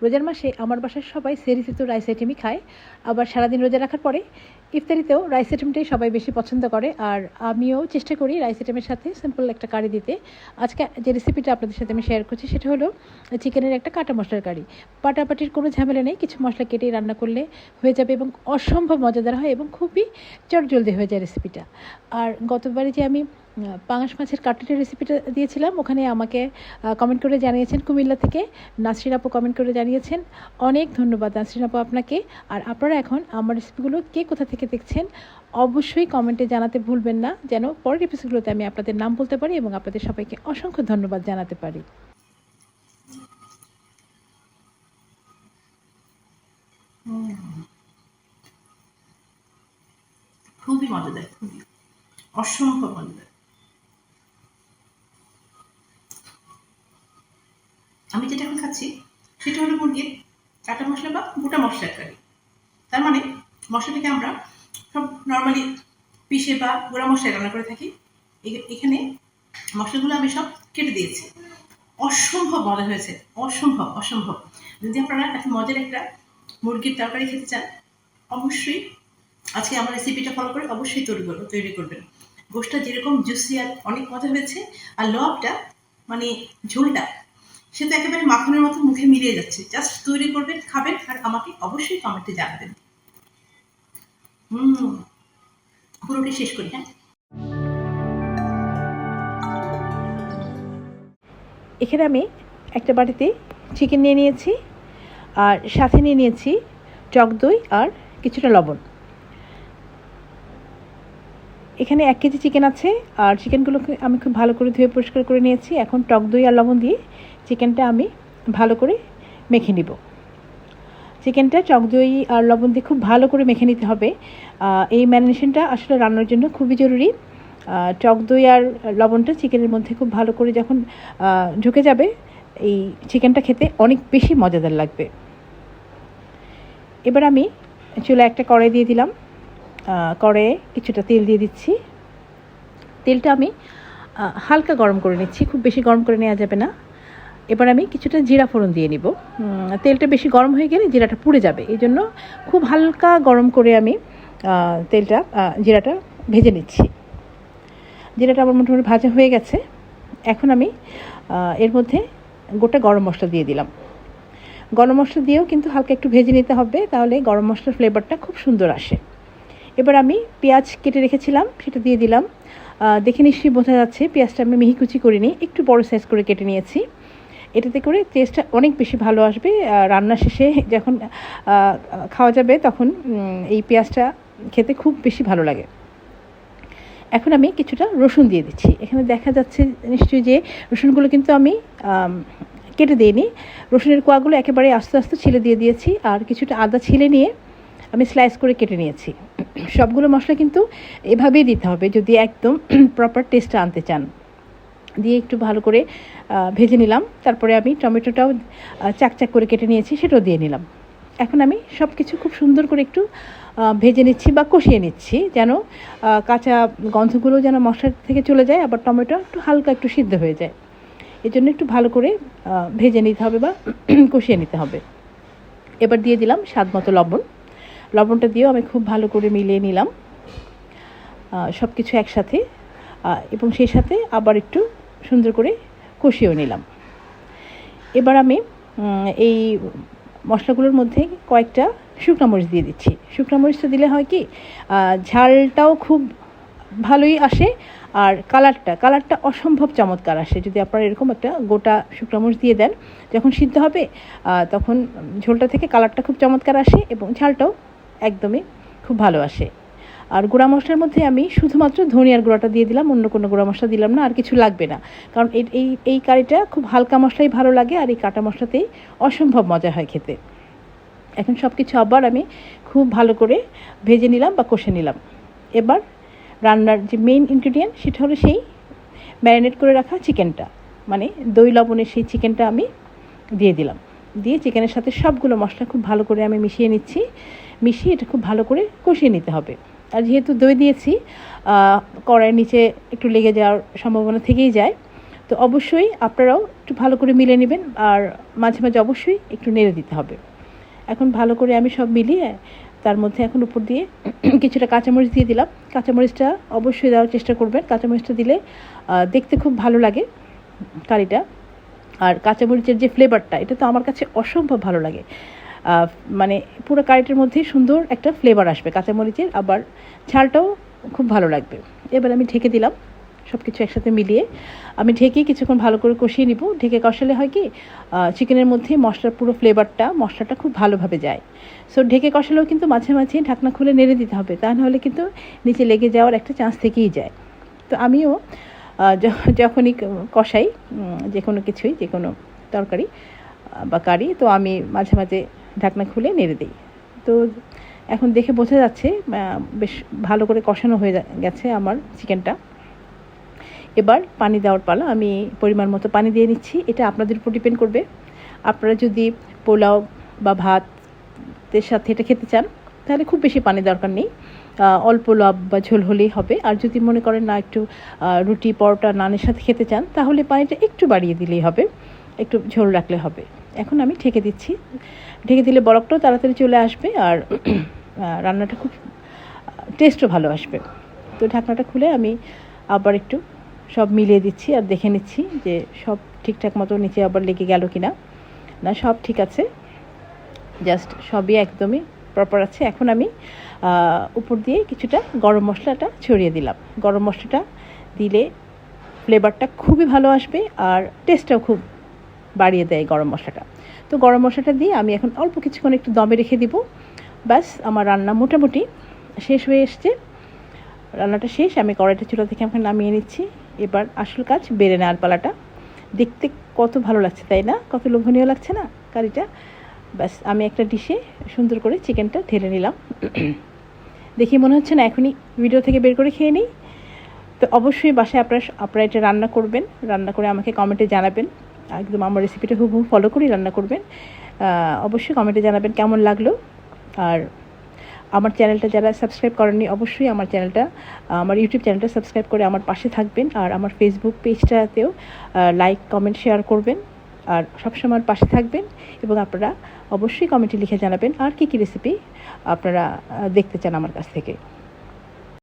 রোজার মাসে আমার বাসার সবাই সেহরিতে তো রাইস আইটেমই খায়, আবার সারাদিন রোজা রাখার পরে ইফতারিতেও রাইস আইটেমটাই সবাই বেশি পছন্দ করে। আর আমিও চেষ্টা করি রাইস আইটেমের সাথে সিম্পল একটা কারি দিতে। আজকে যে রেসিপিটা আপনাদের সাথে আমি শেয়ার করছি সেটা হলো চিকেনের একটা কাটা মশলার কারি। পাটাপাটির কোনো ঝামেলা নেই, কিছু মশলা কেটেই রান্না করলে হয়ে যাবে এবং অসম্ভব মজাদার হয় এবং খুবই চটজলদি হয়ে যায় রেসিপিটা। আর গতবারে যে আমি পাঙাশ মাছের কাটলেটের রেসিপিটা দিয়েছিলাম, ওখানে আমাকে কমেন্ট করে জানিয়েছেন কুমিল্লা থেকে নাসরিন আপু কমেন্ট করে জানিয়েছেন। অনেক ধন্যবাদ নাসরিন আপু আপনাকে। আর আপনারা এখন আমার রেসিপিগুলো কে কোথা থেকে দেখছেন অবশ্যই কমেন্টে জানাতে ভুলবেন না, যেন পরের এপিসোডগুলোতে আমি আপনাদের নাম বলতে পারি এবং আপনাদের সবাইকে অসংখ্য ধন্যবাদ জানাতে পারি। খুবই মজাদার, খুবই অসম্ভব মজাদার। আমি যেটা এখন খাচ্ছি সেটা হলো মুরগির কাটা মশলা বা গোটা মশলার কারি। তার মানে মশলাটাকে আমরা সব নর্মালি পিষে বা গোড়া মশলায় রান্না করে থাকি। এখানে মশলাগুলো আমি সব কেটে দিয়েছি। অসম্ভব মজা হয়েছে, অসম্ভব অসম্ভব। যদি আপনারা এত মজার একটা মুরগির তরকারি খেতে চান, অবশ্যই আজকে আমার রেসিপিটা ফলো করে অবশ্যই তৈরি করবেন। গোশটা যেরকম জুসি আর অনেক মজা হয়েছে, আর লবটা মানে ঝোলটা সে তো একেবারে মাখনের মতো মুখে মিলিয়ে যাচ্ছে। জাস্ট তৈরি করবেন, খাবেন, আর আমাকে অবশ্যই কমেন্টে জানাবেন। পুরোটি শেষ করি। হ্যাঁ, এখানে আমি একটা বাটিতে চিকেন নিয়ে নিয়েছি আর সাথে নিয়ে নিয়েছি টক দই আর কিছুটা লবণ। এখানে 1 কেজি চিকেন আছে আর চিকেনগুলোকে আমি খুব ভালো করে ধুয়ে পরিষ্কার করে নিয়েছি। এখন টক দই আর লবণ দিয়ে চিকেনটা আমি ভালো করে মেখে নিব। চিকেনটা টক দই আর লবণ দিয়ে খুব ভালো করে মেখে নিতে হবে। এই ম্যারিনেশনটা আসলে রান্নার জন্য খুবই জরুরি। টক দই আর লবণটা চিকেনের মধ্যে খুব ভালো করে যখন ঢুকে যাবে, এই চিকেনটা খেতে অনেক বেশি মজাদার লাগবে। এবার আমি চুলায় একটা কড়াই দিয়ে দিলাম। কড়াইয়ে কিছুটা তেল দিয়ে দিচ্ছি। তেলটা আমি হালকা গরম করে নিচ্ছি, খুব বেশি গরম করে নেওয়া যাবে না। এবার আমি কিছুটা জিরা ফোড়ন দিয়ে নিব। তেলটা বেশি গরম হয়ে গেলে জিরাটা পুড়ে যাবে, এই জন্য খুব হালকা গরম করে আমি জিরাটা ভেজে নিচ্ছি। জিরাটা আমার মোটামুটি ভাজা হয়ে গেছে। এখন আমি এর মধ্যে গোটা গরম মশলা দিয়ে দিলাম। গরম মশলা দিয়েও কিন্তু হালকা একটু ভেজে নিতে হবে, তাহলে গরম মশলার ফ্লেভারটা খুব সুন্দর আসে। এবার আমি পেঁয়াজ কেটে রেখেছিলাম সেটা দিয়ে দিলাম। দেখে নিশ্চয়ই বোঝা যাচ্ছে পেঁয়াজটা আমি মিহি কুচি করিনি, একটু বড় সাইজ করে কেটে নিয়েছি। এটাতে করে টেস্টটা অনেক বেশি ভালো আসবে। রান্না শেষে যখন খাওয়া যাবে তখন এই পেঁয়াজটা খেতে খুব বেশি ভালো লাগে। এখন আমি কিছুটা রসুন দিয়ে দিচ্ছি। এখানে দেখা যাচ্ছে নিশ্চয়ই যে রসুনগুলো কিন্তু আমি কেটে দিইনি, রসুনের কোয়াগুলো একেবারে আস্তে আস্তে ছিলে দিয়ে দিয়েছি। আর কিছুটা আদা ছিলে নিয়ে আমি স্লাইস করে কেটে নিয়েছি। সবগুলো মশলা কিন্তু এভাবেই দিতে হবে যদি একদম প্রপার টেস্টটা আনতে চান। দিয়ে একটু ভালো করে ভেজে নিলাম। তারপরে আমি টমেটোটাও চাকচাক করে কেটে নিয়েছি, সেটাও দিয়ে নিলাম। এখন আমি সব কিছু খুব সুন্দর করে একটু ভেজে নিচ্ছি বা কষিয়ে নিচ্ছি, যেন কাঁচা গন্ধগুলো যেন মশলার থেকে চলে যায়, আবার টমেটো একটু হালকা একটু সিদ্ধ হয়ে যায়। এই জন্য একটু ভালো করে ভেজে নিতে হবে বা কষিয়ে নিতে হবে। এবার দিয়ে দিলাম স্বাদ মতো লবণ। লবণটা দিয়েও আমি খুব ভালো করে মিলিয়ে নিলাম সব কিছু একসাথে, এবং সেই সাথে আবার একটু সুন্দর করে কষিয়েও নিলাম। এবার আমি এই মশলাগুলোর মধ্যে কয়েকটা শুকনো মরিচ দিয়ে দিচ্ছি। শুকনো মরিচটা দিলে হয় কি, ঝালটাও খুব ভালোই আসে আর কালারটা অসম্ভব চমৎকার আসে যদি আপনারা এরকম একটা গোটা শুকনো মরিচ দিয়ে দেন। যখন সিদ্ধ হবে তখন ঝোলটা থেকে কালারটা খুব চমৎকার আসে এবং ঝালটাও একদমই খুব ভালো আসে। আর গুঁড়া মশলার মধ্যে আমি শুধুমাত্র ধনিয়ার গুঁড়াটা দিয়ে দিলাম, অন্য কোনো গুঁড়া মশলা দিলাম না, আর কিছু লাগবে না, কারণ এই কারিটা খুব হালকা মশলাই ভালো লাগে আর এই কাটা মশলাতেই অসম্ভব মজা হয় খেতে। এখন সব কিছু আবার আমি খুব ভালো করে ভেজে নিলাম বা কষে নিলাম। এবার রান্নার যে মেইন ইনগ্রিডিয়েন্ট সেটা হলো সেই ম্যারিনেট করে রাখা চিকেনটা, মানে দই লবণের সেই চিকেনটা আমি দিয়ে দিলাম। দিয়ে চিকেনের সাথে সবগুলো মশলা খুব ভালো করে আমি মিশিয়ে নিচ্ছি। মিশিয়ে এটা খুব ভালো করে কষিয়ে নিতে হবে। আর যেহেতু দই দিয়েছি, কড়াইয়ের নিচে একটু লেগে যাওয়ার সম্ভাবনা থেকেই যায়, তো অবশ্যই আপনারাও একটু ভালো করে মিলিয়ে নেবেন, আর মাঝে মাঝে অবশ্যই একটু নেড়ে দিতে হবে। এখন ভালো করে আমি সব মিলিয়ে তার মধ্যে এখন উপর দিয়ে কিছুটা কাঁচামরিচ দিয়ে দিলাম। কাঁচামরিচটা অবশ্যই দেওয়ার চেষ্টা করবেন, কাঁচামরিচটা দিলে দেখতে খুব ভালো লাগে কারিটা। আর কাঁচামরিচের যে ফ্লেভারটা, এটা তো আমার কাছে অসম্ভব ভালো লাগে। মানে পুরো কারিটার মধ্যেই সুন্দর একটা ফ্লেভার আসবে কাঁচামরিচের, আবার ঝালটাও খুব ভালো লাগবে। এবার আমি ঢেকে দিলাম, সব কিছু একসাথে মিলিয়ে আমি ঢেকে কিছুক্ষণ ভালো করে কষিয়ে নিব। ঢেকে কষালে হয় কি, চিকেনের মধ্যে মশলার পুরো মশলাটা খুব ভালোভাবে যায়। সো ঢেকে কষালেও কিন্তু মাঝে মাঝে ঢাকনা খুলে নেড়ে দিতে হবে, তা নাহলে কিন্তু নিচে লেগে যাওয়ার একটা চান্স থেকেই যায়। তো আমিও যখনই কষাই যে কোনো কিছুই, যে কোনো তরকারি বা কারি, তো আমি মাঝে মাঝে ঢাকনা খুলে নেড়ে দিই। তো এখন দেখে বোঝা যাচ্ছে বেশ ভালো করে কষানো হয়ে গেছে আমার চিকেনটা। এবার পানি দেওয়ার পালা, আমি পরিমাণ মতো পানি দিয়ে নিচ্ছি। এটা আপনাদের উপর ডিপেন্ড করবে। আপনারা যদি পোলাও বা ভাতের সাথে এটা খেতে চান তাহলে খুব বেশি পানি দরকার নেই, অল্প লাভ বা ঝোল হলেই হবে। আর যদি মনে করেন না একটু রুটি পরোটা নানের সাথে খেতে চান তাহলে পানিটা একটু বাড়িয়ে দিলেই হবে, একটু ঝোল রাখলে হবে। এখন আমি ঢেকে দিচ্ছি, ঢেকে দিলে বরফটাও তাড়াতাড়ি চলে আসবে, আর রান্নাটা খুব টেস্টও ভালো আসবে। তো ঢাকনাটা খুলে আমি আবার একটু সব মিলিয়ে দিচ্ছি আর দেখে নিচ্ছি যে সব ঠিকঠাক মতো নিচে আবার লেগে গেল কি না। না, সব ঠিক আছে, জাস্ট সবই একদমই প্রপার আছে। এখন আমি উপর দিয়ে কিছুটা গরম মশলাটা ছড়িয়ে দিলাম। গরম মশলাটা দিলে ফ্লেভারটা খুবই ভালো আসবে আর টেস্টটাও খুব বাড়িয়ে দেয় গরম মশলাটা। তো গরম মশলাটা দিয়ে আমি এখন অল্প কিছুক্ষণ একটু দমে রেখে দিব। ব্যাস, আমার রান্না মোটামুটি শেষ হয়ে এসছে। রান্নাটা শেষ, আমি কড়াইটা চুলা থেকে এখন নামিয়ে নিচ্ছি। এবার আসল কাজ বেড়ে নেওয়ার পালাটা। দেখতে কত ভালো লাগছে তাই না, কত লোভনীয় লাগছে না কারিটা। ব্যাস, আমি একটা ডিশে সুন্দর করে চিকেনটা ঢেলে নিলাম। দেখি মনে হচ্ছে না এখনই ভিডিও থেকে বের করে খেয়ে নিই। তো অবশ্যই বাসায় আপনারা এটা রান্না করবেন, রান্না করে আমাকে কমেন্টে জানাবেন। একদম আমার রেসিপিটা হুবহু ফলো করেই রান্না করবেন। অবশ্যই কমেন্টে জানাবেন কেমন লাগলো। আর আমার চ্যানেলটা যারা সাবস্ক্রাইব করেননি, অবশ্যই আমার ইউটিউব চ্যানেলটা সাবস্ক্রাইব করে আমার পাশে থাকবেন। আর আমার ফেসবুক পেজটাতেও লাইক কমেন্ট শেয়ার করবেন, আর সবসময় আমার পাশে থাকবেন। এবং আপনারা অবশ্যই কমেন্টে লিখে জানাবেন আর কী কী রেসিপি আপনারা দেখতে চান আমার কাছ থেকে।